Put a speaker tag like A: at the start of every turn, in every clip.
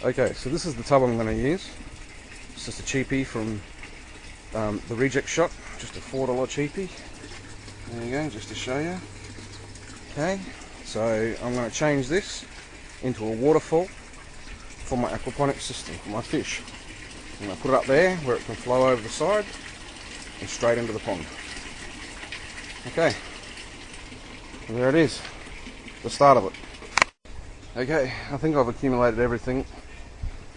A: Okay, so this is the tub I'm going to use. It's just a cheapie from the Reject Shop, just a $4 cheapie. There you go, just to show you. Okay, so I'm going to change this into a waterfall for my aquaponics system, for my fish. I'm going to put it up there where it can flow over the side and straight into the pond. Okay, and there it is, the start of it. Okay, I think I've accumulated everything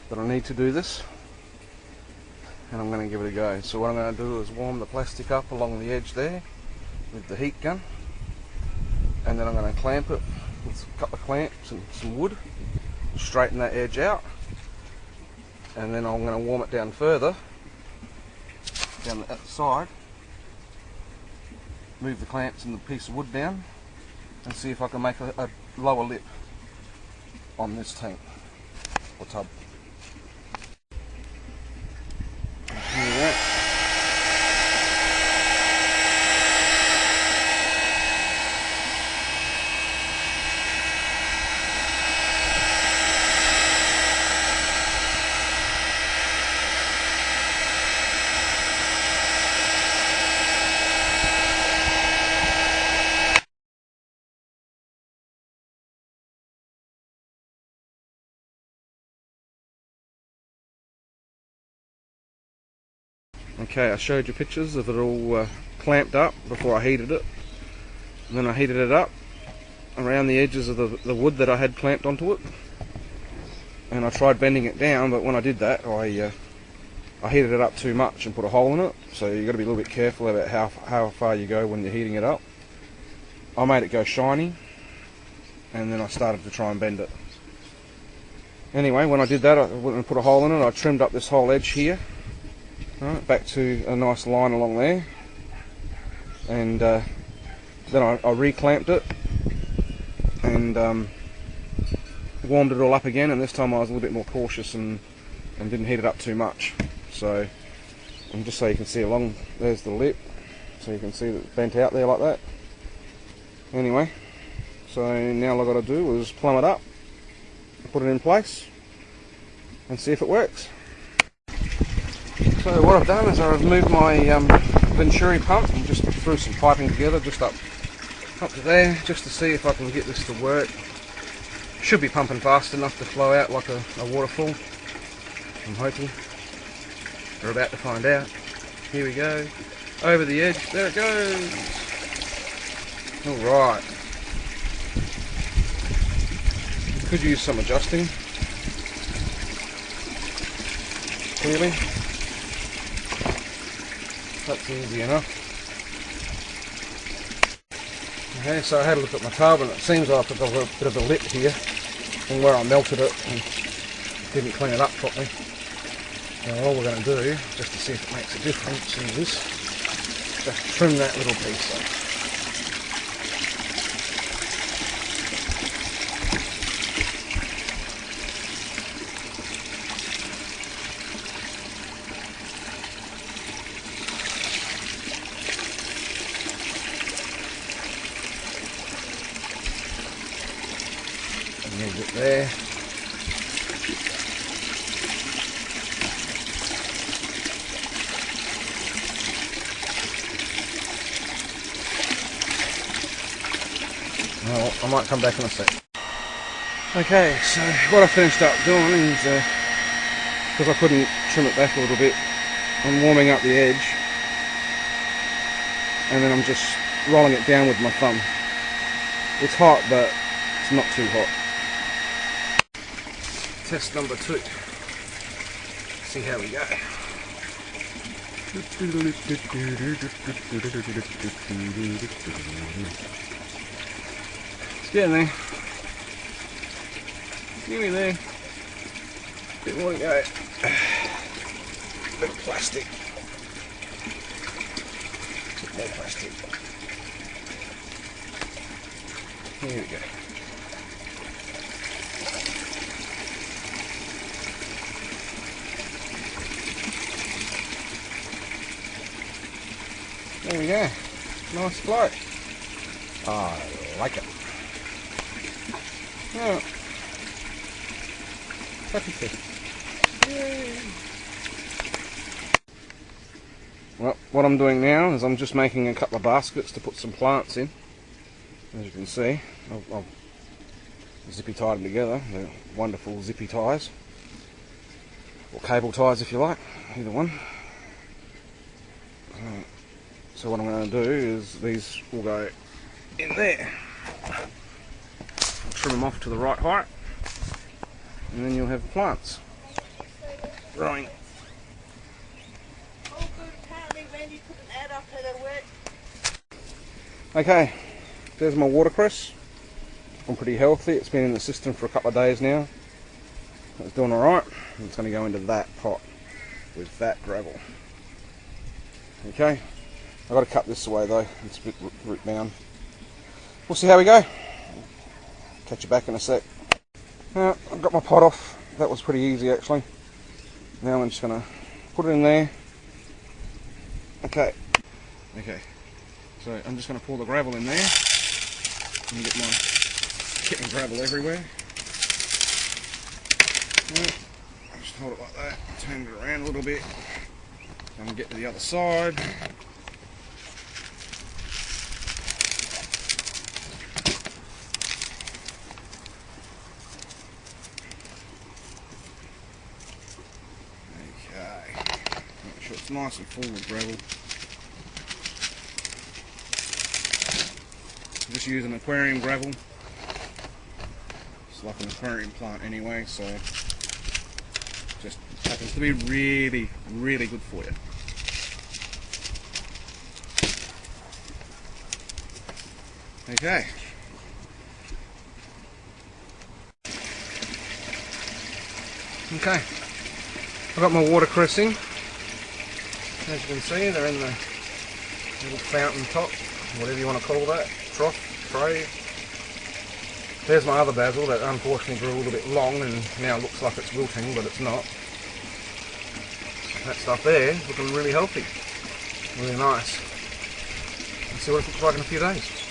A: that I need to do this, and I'm going to give it a go. So what I'm going to do is warm the plastic up along the edge there with the heat gun, and then I'm going to clamp it with a couple of clamps and some wood, straighten that edge out, and then I'm going to warm it down further down the side, move the clamps and the piece of wood down, and see if I can make a lower lip on this tank or tub. Okay, I showed you pictures of it all clamped up before I heated it, and then I heated it up around the edges of the wood that I had clamped onto it, and I tried bending it down, but when I did that I heated it up too much and put a hole in it, so you've got to be a little bit careful about how far you go when you're heating it up. I made it go shiny, and then I started to try and bend it. Anyway, when I did that, I went and put a hole in it. I trimmed up this whole edge here, right, back to a nice line along there, and then I reclamped it and warmed it all up again, and this time I was a little bit more cautious and didn't heat it up too much. So, and just so you can see along, there's the lip, so you can see that it's bent out there like that. Anyway, so now all I've got to do is plumb it up, put it in place, and see if it works. So what I've done is I've moved my Venturi pump and just threw some piping together just up to there, just to see if I can get this to work. Should be pumping fast enough to flow out like a waterfall, I'm hoping. We're about to find out. Here we go, over the edge, there it goes. Alright, could use some adjusting, clearly. That's easy enough. Okay, so I had a look at my tub, and it seems like I've got a bit of a lip here from where I melted it and didn't clean it up properly. Now all we're going to do, just to see if it makes a difference, is just trim that little piece off. Move it there. Well, I might come back in a sec. Okay, so what I finished up doing is, because I couldn't trim it back a little bit, I'm warming up the edge, and then I'm just rolling it down with my thumb. It's hot, but it's not too hot. Test number 2. See how we go. It's getting there. Nearly there. Bit more to go. Bit of plastic. Bit more plastic. Here we go. There we go. Nice float. I like it. Yeah. Puppy test. Yay. Well, what I'm doing now is I'm just making a couple of baskets to put some plants in. As you can see, I've zippy tied them together. They're wonderful zippy ties, or cable ties if you like, either one. So what I'm going to do is these will go in there. Trim them off to the right height, and then you'll have plants growing. Okay, there's my watercress. I'm pretty healthy. It's been in the system for a couple of days now. It's doing alright. It's going to go into that pot with that gravel. Okay, I've got to cut this away though. It's a bit root bound. We'll see how we go. Catch you back in a sec. I've got my pot off. That was pretty easy actually. Now I'm just going to put it in there. Okay. So I'm just going to pour the gravel in there and get my gravel everywhere. Just hold it like that, turn it around a little bit, and get to the other side. Okay, make sure it's nice and full with gravel. I'm just using aquarium gravel. It's like an aquarium plant anyway, so just happens to be really, really good for you. Okay. Okay. I've got my watercress in. As you can see, they're in the little fountain top, whatever you want to call that, trough, tray. There's my other basil that unfortunately grew a little bit long and now looks like it's wilting, but it's not. That stuff there is looking really healthy, really nice. Let's see what it looks like in a few days.